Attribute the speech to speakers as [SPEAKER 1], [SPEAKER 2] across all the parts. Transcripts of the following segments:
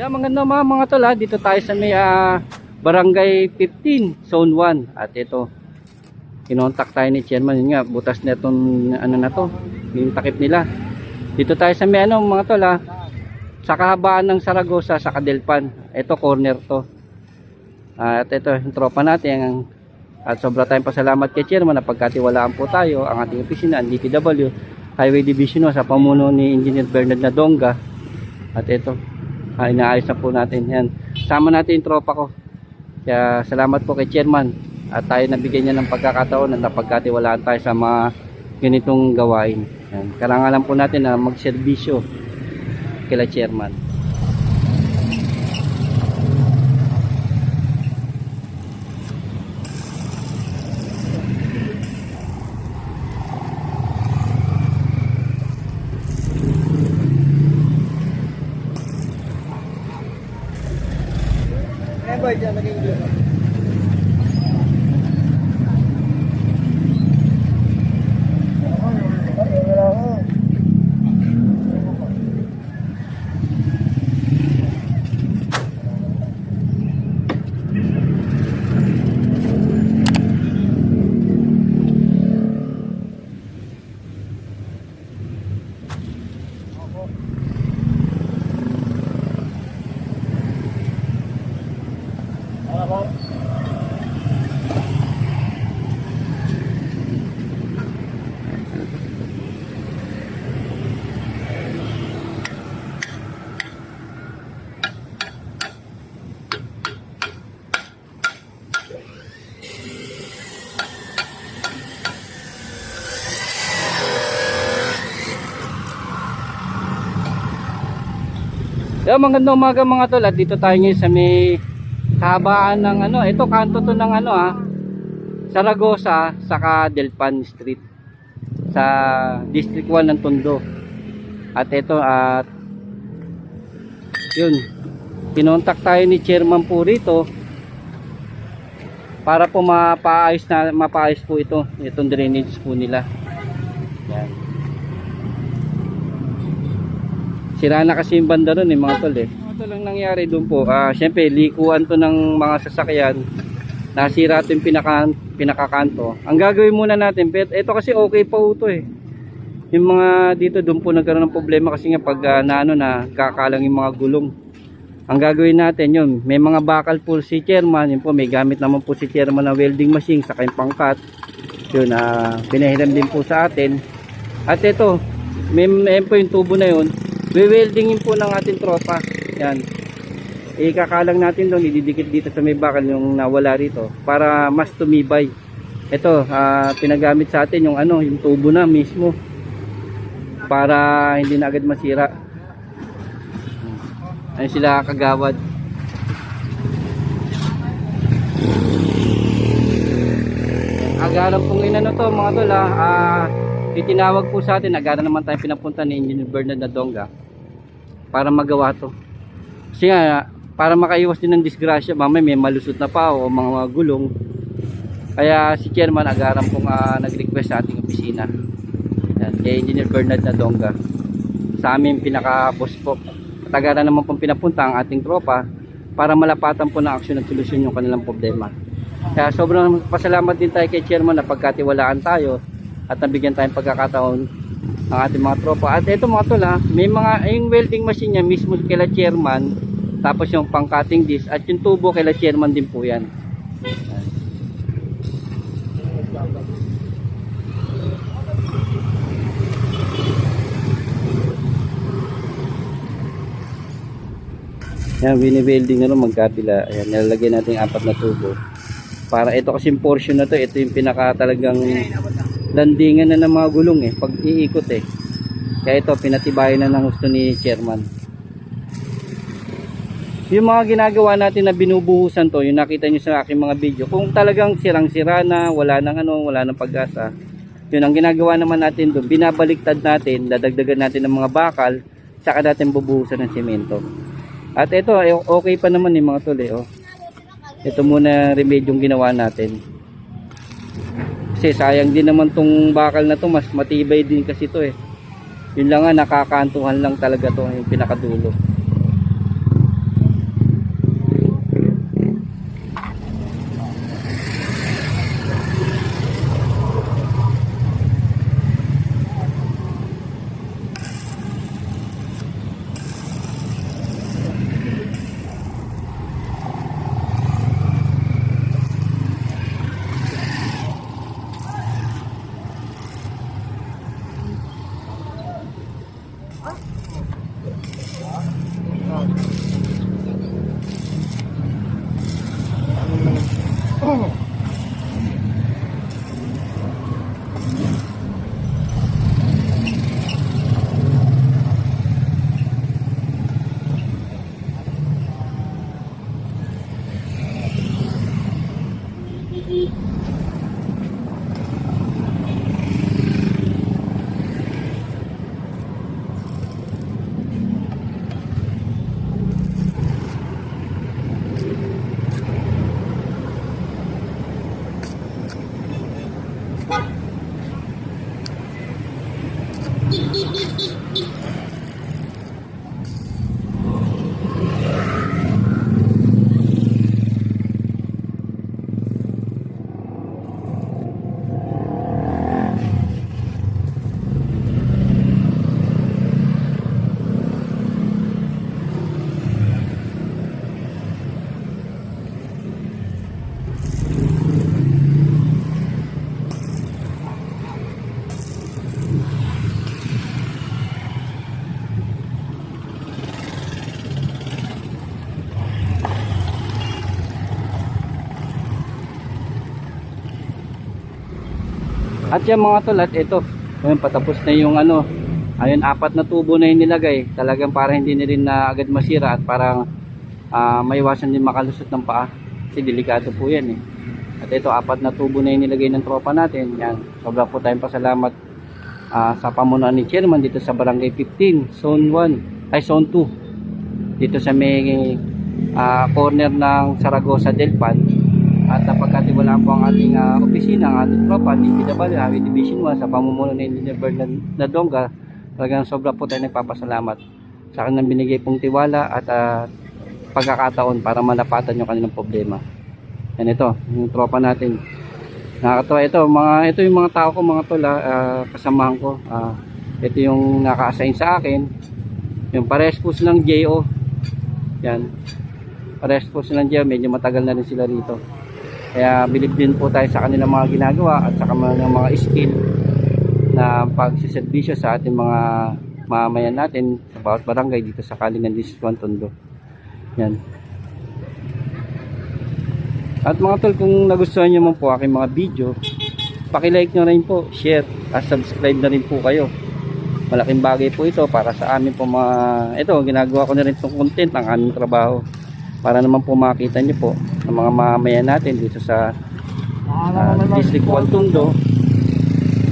[SPEAKER 1] Yeah, maganda mga tol ha. Dito tayo sa may Barangay 15, Zone 1. At ito, kinontak tayo ni Chairman. Yun nga, butas na itong ano na to, yung takip nila. Dito tayo sa may ano mga tol ha, sa kahabaan ng Saragosa sa Cadelpan. Ito corner to. At ito yung tropa natin. At sobra tayong pasalamat kay Chairman na pagkatiwalaan po tayo ang ating opisina, ang DPW Highway Division sa pamuno ni Engineer Bernard Nadonga. At ito, inaayos na po natin yan. Sama natin yung tropa ko. Kaya salamat po kay Chairman. At tayo nabigyan niya ng pagkakataon na napagkatiwalaan tayo sa mga ganitong gawain. Yan. Kailangan po natin na magserbisyo kila Chairman.
[SPEAKER 2] Boy, dyan lagay ko dito.
[SPEAKER 1] Yeah, magandang umaga mga tol. At dito tayo ngayon sa may habaan ng ano, ito kanto to ng ano Saragosa saka Delpan Street sa District 1 ng Tondo. At ito yun, kinontak tayo ni Chairman po rito para po mapaayos po itong drainage po nila. Yan. Sira na kasi yung banda ron mga tol Ito lang nangyari doon po. Syempre likuan to ng mga sasakyan. Nasira ito yung pinakakanto. Ang gagawin muna natin, ito kasi okay pa ito Yung mga dito doon po nagkaroon ng problema kasi nga pag kakalang yung mga gulong. Ang gagawin natin yun, may mga bakal po si Chairman. Yun po, may gamit naman po si Chairman na welding machine saka yung pangkat. Yun, pinahiram din po sa atin. At ito, may po yung tubo na yun. We-weldingin po ng ating tropa. Yan. Ikakalang natin doon, ididikit dito sa may bakal yung nawala rito para mas tumibay. Ito, pinagamit sa atin yung yung tubo na mismo para hindi na agad masira. Ayun sila kagawad. Agaran pong inano to mga tol itinawag po sa atin, agaran naman tayo pinapunta ni Engineer Bernard Nadonga para magawa to. Kasi nga, para makaiwas din ng disgrasya, mamaya may malusot na pa o mga gulong. Kaya si Chairman agaran pong nag-request sa ating opisina. Yan, kay Engineer Bernard Nadonga. Sa amin pinaka-boss po. At agaran naman pong pinapunta ang ating tropa para malapatan po ng aksyon at solusyon yung kanilang problema. Kaya sobrang pasalamat din tayo kay Chairman na pagkatiwalaan tayo at nabigyan tayong pagkakataon ang ating mga tropa. At ito mga tol may yung welding machine niya mismo kila Chairman, tapos yung pang cutting disc at yung tubo kila Chairman din po yan. Yan, wini-welding na rin magkabila. Ayan, nilalagyan natin yung 4 na tubo. Para ito kasi portion na to, ito yung pinaka talagang landingan na ng mga gulong pag iikot Kaya ito pinatibayan na ng gusto ni Chairman. Yung mga ginagawa natin na binubuhusan to, yung nakita nyo sa aking mga video, kung talagang sirang-sira na, wala nang pag-asa, yun ang ginagawa naman natin doon, binabaliktad natin, dadagdagan natin ng mga bakal, saka natin bubuhusan ng semento. At ito okay pa naman mga tol Ito muna remedyong ginawa natin. Kasi sayang din naman tong bakal na to, mas matibay din kasi to Yun lang nga, nakakantuhan lang talaga to yung pinakadulo. At yan mga tol, at ito, ayun, patapos na yung ano, ayun, 4 na tubo na yung nilagay. Talagang para hindi na rin na agad masira at parang maiwasan din makalusot ng paa. Kasi delikado po yan eh. At ito, 4 na tubo na yung nilagay ng tropa natin. Yan, sobra po tayong pasalamat sa pamunuan ni Chairman dito sa Barangay 15, Zone 1, ay Zone 2. Dito sa may corner ng Saragosa del Pan. At napagkatiwalaan po ang ating opisina, ang ating tropa, ni PW, Highway Division 1, sa pamumuno ni Engineer Bernard Nadonga. Talagang sobra po tayo nagpapasalamat sa kanilang binigay pong tiwala at pagkakataon para malapatan yung kanilang problema. Yan ito, yung tropa natin. Nakakatawa ito yung mga tao ko, mga tol, kasamahan ko. Ito yung naka-assign sa akin. Yung parehas po silang JO. Yan. Parehas po silang JO, medyo matagal na rin sila rito. Kaya bilib din po tayo sa kanilang mga ginagawa at sa kanilang mga skill na pagsiservisyo sa ating mga mamamayan natin sa bawat barangay dito sa Kalingan District 1 Tondo. Yan. At mga tol, kung nagustuhan nyo mo po aking mga video, paki-like nyo rin po, share at subscribe na rin po kayo. Malaking bagay po ito para sa amin po ginagawa ko na rin itong content ng aming trabaho para naman po makita nyo po ang mga mamamayan natin dito sa District 1 Tondo,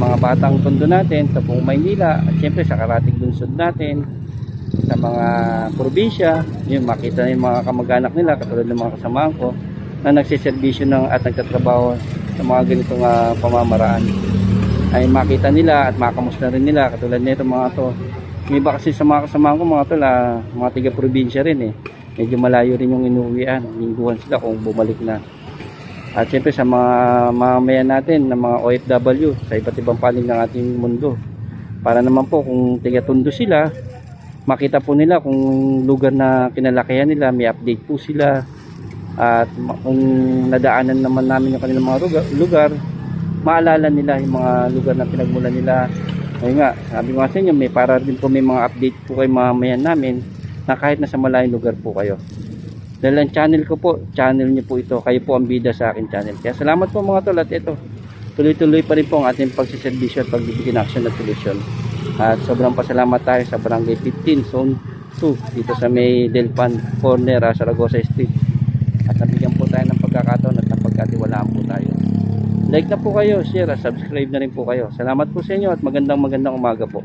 [SPEAKER 1] mga batang Tondo natin sa buong Maynila at syempre sa karatig lungsod natin, sa mga probinsya, yung makita yung mga kamag-anak nila katulad ng mga kasamahan ko na nagsiservisyo at nagtatrabaho sa mga ganitong pamamaraan, ay makita nila at makamusta rin nila katulad nito mga to. May iba kasi sa mga kasamahan ko mga tol, mga tiga probinsya rin eh, medyo malayo rin yung inuwian, lingguhan sila kung bumalik na. At syempre sa mga mamamayan natin na mga OFW sa iba't ibang panig ng ating mundo, para naman po kung tiga Tondo sila, makita po nila kung lugar na kinalakihan nila, may update po sila. At kung nadaanan naman namin yung kanilang mga lugar, maalala nila yung mga lugar na pinagmulan nila. Ayun nga, sabi ko nga sa inyo, para din po may mga update po kayo mamamayan namin na kahit nasa malayong lugar po kayo. Dahil ang channel ko po, channel nyo po ito, kayo po ang bida sa akin channel. Kaya salamat po mga tol, at ito, tuloy-tuloy pa rin po ang ating pagsiservisyo at pagbibigyan ng action at solusyon. At sobrang pasalamat tayo sa Barangay 15 Zone 2 dito sa may Delpan Corner, Saragosa Street. At nabigyan po tayo ng pagkakataon at napagkatiwalaan po tayo. Like na po kayo, share at subscribe na rin po kayo. Salamat po sa inyo at magandang umaga po.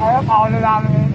[SPEAKER 2] Ayaw, paulo namin.